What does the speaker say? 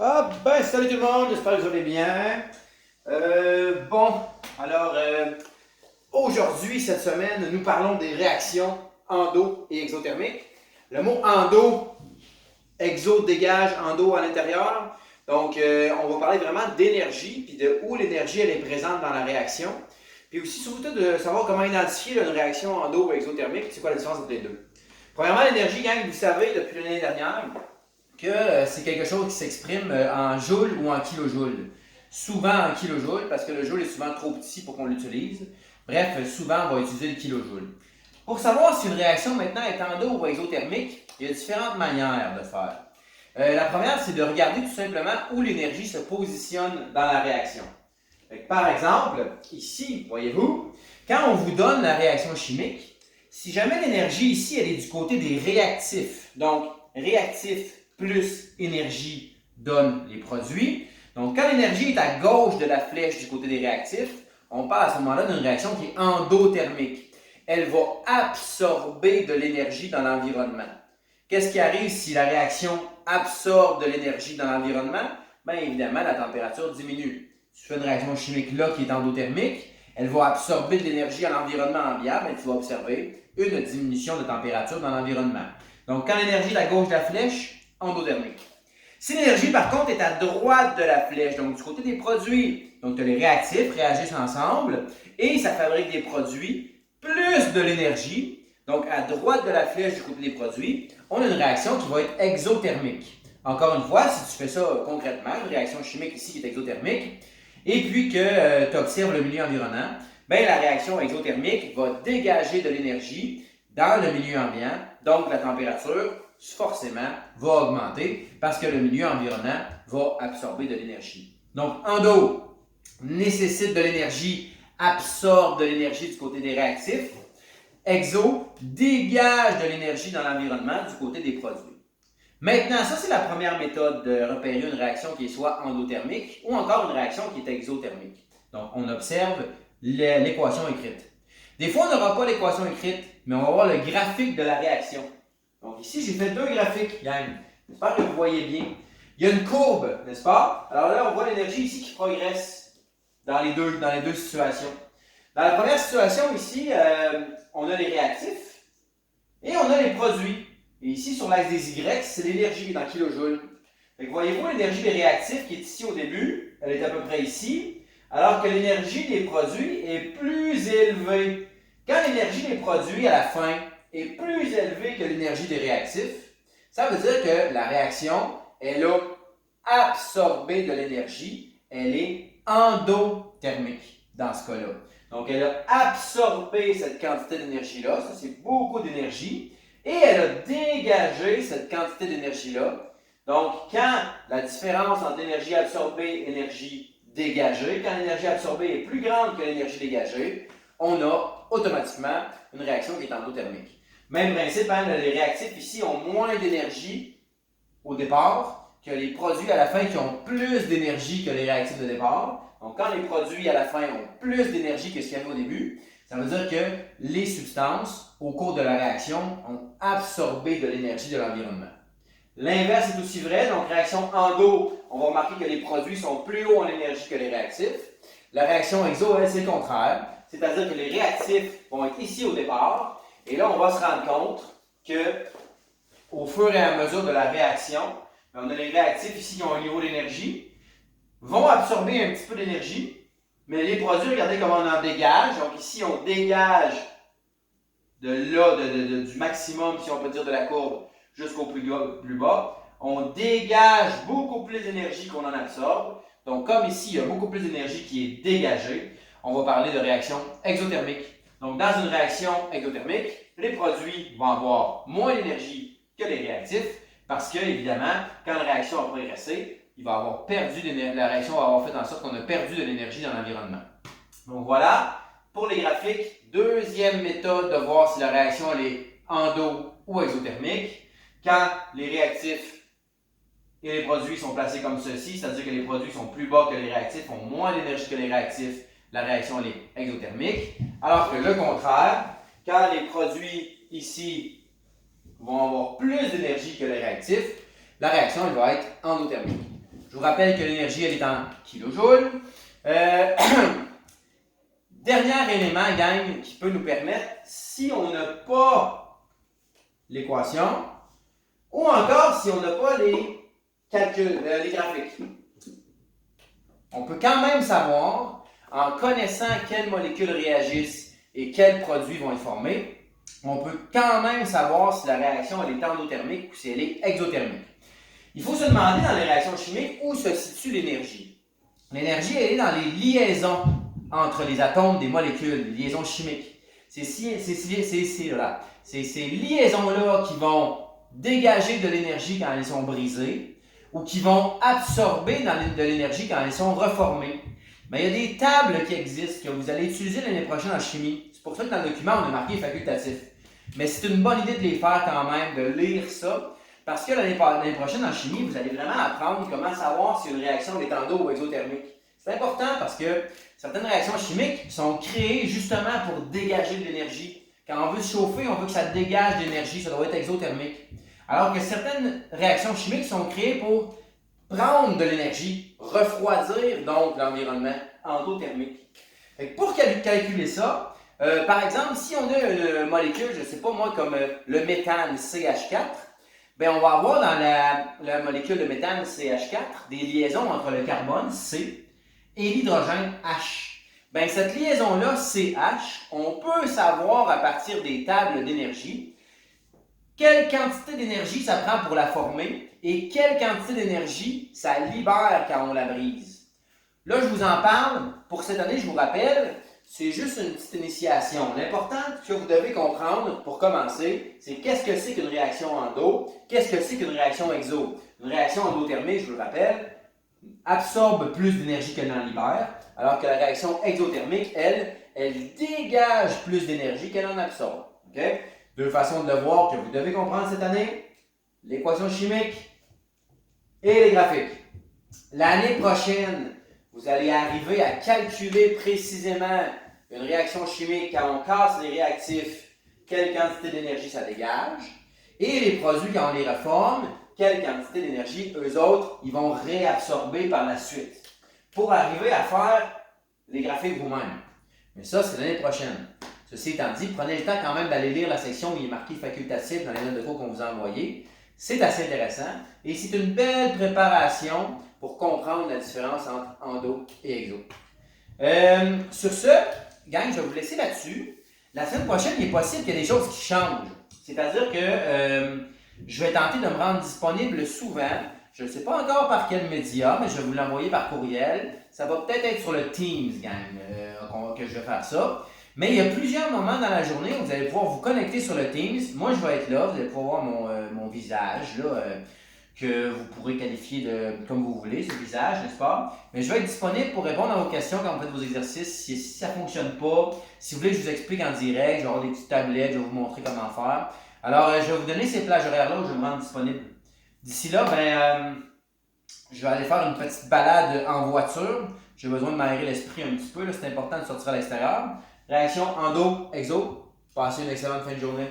Ah ben, salut tout le monde, j'espère que vous allez bien. Bon, alors aujourd'hui, cette semaine, nous parlons des réactions endo et exothermiques. Le mot endo, exo dégage, endo à l'intérieur. Donc, on va parler vraiment d'énergie, puis de où l'énergie elle est présente dans la réaction. Puis aussi, surtout de savoir comment identifier une réaction endo ou exothermique, c'est quoi la différence entre les deux. Premièrement, l'énergie, gang, vous savez depuis l'année dernière, que c'est quelque chose qui s'exprime en joules ou en kilojoules. Souvent en kilojoules, parce que le joule est souvent trop petit pour qu'on l'utilise. Bref, souvent on va utiliser le kilojoule. Pour savoir si une réaction maintenant est endo ou exothermique, il y a différentes manières de faire. La première, c'est de regarder tout simplement où l'énergie se positionne dans la réaction. Par exemple, ici, voyez-vous, quand on vous donne la réaction chimique, si jamais l'énergie ici, elle est du côté des réactifs, donc réactifs plus énergie donne les produits. Donc, quand l'énergie est à gauche de la flèche du côté des réactifs, on parle à ce moment-là d'une réaction qui est endothermique. Elle va absorber de l'énergie dans l'environnement. Qu'est-ce qui arrive si la réaction absorbe de l'énergie dans l'environnement? Bien évidemment, la température diminue. Si tu fais une réaction chimique là qui est endothermique, elle va absorber de l'énergie à l'environnement ambiant, et tu vas observer une diminution de température dans l'environnement. Donc, quand l'énergie est à gauche de la flèche, endothermique. Si l'énergie, par contre, est à droite de la flèche, donc du côté des produits, donc tu as les réactifs réagissent ensemble et ça fabrique des produits plus de l'énergie. Donc, à droite de la flèche du côté des produits, on a une réaction qui va être exothermique. Encore une fois, si tu fais ça concrètement, une réaction chimique ici qui est exothermique, et puis que tu observes le milieu environnant, bien, la réaction exothermique va dégager de l'énergie dans le milieu ambiant, donc la température forcément va augmenter parce que le milieu environnant va absorber de l'énergie. Donc, endo nécessite de l'énergie, absorbe de l'énergie du côté des réactifs. Exo dégage de l'énergie dans l'environnement du côté des produits. Maintenant, ça c'est la première méthode de repérer une réaction qui est soit endothermique ou encore une réaction qui est exothermique. Donc, on observe l'équation écrite. Des fois, on n'aura pas l'équation écrite, mais on va voir le graphique de la réaction. Donc ici, j'ai fait deux graphiques, gang. J'espère que vous voyez bien. Il y a une courbe, n'est-ce pas? Alors là, on voit l'énergie ici qui progresse dans les deux situations. Dans la première situation ici, on a les réactifs et on a les produits. Et ici, sur l'axe des Y, c'est l'énergie qui est en kilojoules. Voyez-vous, l'énergie des réactifs qui est ici au début, elle est à peu près ici, alors que l'énergie des produits est plus élevée. Quand l'énergie des produits à la fin est plus élevée que l'énergie des réactifs, ça veut dire que la réaction, elle a absorbé de l'énergie, elle est endothermique dans ce cas-là. Donc, elle a absorbé cette quantité d'énergie-là, ça c'est beaucoup d'énergie, et elle a dégagé cette quantité d'énergie-là. Donc, quand la différence entre l'énergie absorbée et l'énergie dégagée, quand l'énergie absorbée est plus grande que l'énergie dégagée, on a automatiquement une réaction qui est endothermique. Même principe, hein, les réactifs ici ont moins d'énergie au départ que les produits à la fin qui ont plus d'énergie que les réactifs de départ. Donc, quand les produits à la fin ont plus d'énergie que ce qu'il y avait au début, ça veut dire que les substances, au cours de la réaction, ont absorbé de l'énergie de l'environnement. L'inverse est aussi vrai. Donc, réaction endo, on va remarquer que les produits sont plus hauts en énergie que les réactifs. La réaction exo, elle, c'est le contraire. C'est-à-dire que les réactifs vont être ici au départ. Et là, on va se rendre compte que, au fur et à mesure de la réaction, on a les réactifs ici qui ont un niveau d'énergie, vont absorber un petit peu d'énergie, mais les produits, regardez comment on en dégage. Donc ici, on dégage de là, du maximum, si on peut dire, de la courbe jusqu'au plus bas. On dégage beaucoup plus d'énergie qu'on en absorbe. Donc comme ici, il y a beaucoup plus d'énergie qui est dégagée, on va parler de réaction exothermique. Donc dans une réaction exothermique, les produits vont avoir moins d'énergie que les réactifs parce que, évidemment, quand la réaction a progressé, il va avoir perdu la réaction va avoir fait en sorte qu'on a perdu de l'énergie dans l'environnement. Donc voilà, pour les graphiques, deuxième méthode de voir si la réaction elle est endo ou exothermique. Quand les réactifs et les produits sont placés comme ceci, c'est-à-dire que les produits sont plus bas que les réactifs, ont moins d'énergie que les réactifs, la réaction elle est exothermique. Alors que le contraire, quand les produits ici vont avoir plus d'énergie que les réactifs, la réaction elle va être endothermique. Je vous rappelle que l'énergie, elle est en kilojoules. Dernier élément, gang, qui peut nous permettre, si on n'a pas l'équation, ou encore si on n'a pas les calculs, les graphiques. On peut quand même savoir, en connaissant quelles molécules réagissent et quels produits vont être formés, on peut quand même savoir si la réaction elle est endothermique ou si elle est exothermique. Il faut se demander dans les réactions chimiques où se situe l'énergie. L'énergie, elle est dans les liaisons entre les atomes des molécules, les liaisons chimiques. C'est ces liaisons-là qui vont dégager de l'énergie quand elles sont brisées ou qui vont absorber de l'énergie quand elles sont reformées. Mais il y a des tables qui existent que vous allez utiliser l'année prochaine en chimie. C'est pour ça que dans le document, on a marqué facultatif. Mais c'est une bonne idée de les faire quand même, de lire ça. Parce que l'année prochaine en chimie, vous allez vraiment apprendre comment savoir si une réaction est endo ou exothermique. C'est important parce que certaines réactions chimiques sont créées justement pour dégager de l'énergie. Quand on veut se chauffer, on veut que ça dégage de l'énergie, ça doit être exothermique. Alors que certaines réactions chimiques sont créées pour prendre de l'énergie, refroidir donc l'environnement endothermique. Pour calculer ça, par exemple, si on a une molécule, je ne sais pas moi, comme le méthane CH4, bien, on va avoir dans la molécule de méthane CH4 des liaisons entre le carbone C et l'hydrogène H. Bien, cette liaison-là, CH, on peut savoir à partir des tables d'énergie quelle quantité d'énergie ça prend pour la former et quelle quantité d'énergie ça libère quand on la brise. Là, je vous en parle. Pour cette année, je vous rappelle, c'est juste une petite initiation. L'important que vous devez comprendre pour commencer, c'est qu'est-ce que c'est qu'une réaction endo, qu'est-ce que c'est qu'une réaction exo. Une réaction endothermique, je vous le rappelle, absorbe plus d'énergie qu'elle n'en libère, alors que la réaction exothermique, elle dégage plus d'énergie qu'elle en absorbe. Okay? Deux façons de le voir que vous devez comprendre cette année, l'équation chimique et les graphiques. L'année prochaine, vous allez arriver à calculer précisément une réaction chimique quand on casse les réactifs, quelle quantité d'énergie ça dégage, et les produits quand on les reforme, quelle quantité d'énergie eux autres, ils vont réabsorber par la suite, pour arriver à faire les graphiques vous-même. Mais ça, c'est l'année prochaine. Ceci étant dit, prenez le temps quand même d'aller lire la section où il est marqué facultatif dans les notes de cours qu'on vous a envoyées. C'est assez intéressant et c'est une belle préparation pour comprendre la différence entre endo et exo. Sur ce, gang, je vais vous laisser là-dessus. La semaine prochaine, il est possible qu'il y ait des choses qui changent. C'est-à-dire que je vais tenter de me rendre disponible souvent. Je ne sais pas encore par quel média, mais je vais vous l'envoyer par courriel. Ça va peut-être être sur le Teams, gang, que je vais faire ça. Mais il y a plusieurs moments dans la journée où vous allez pouvoir vous connecter sur le Teams. Moi, je vais être là. Vous allez pouvoir voir mon visage, là, que vous pourrez qualifier de comme vous voulez, ce visage, n'est-ce pas? Mais je vais être disponible pour répondre à vos questions quand vous faites vos exercices. Si ça ne fonctionne pas, si vous voulez que je vous explique en direct, je vais avoir des petites tablettes, je vais vous montrer comment faire. Alors, je vais vous donner ces plages horaires-là où je vais me rendre disponible. D'ici là, je vais aller faire une petite balade en voiture. J'ai besoin de m'aérer l'esprit un petit peu. C'est important de sortir à l'extérieur. Réaction endo, exo. Passez une excellente fin de journée.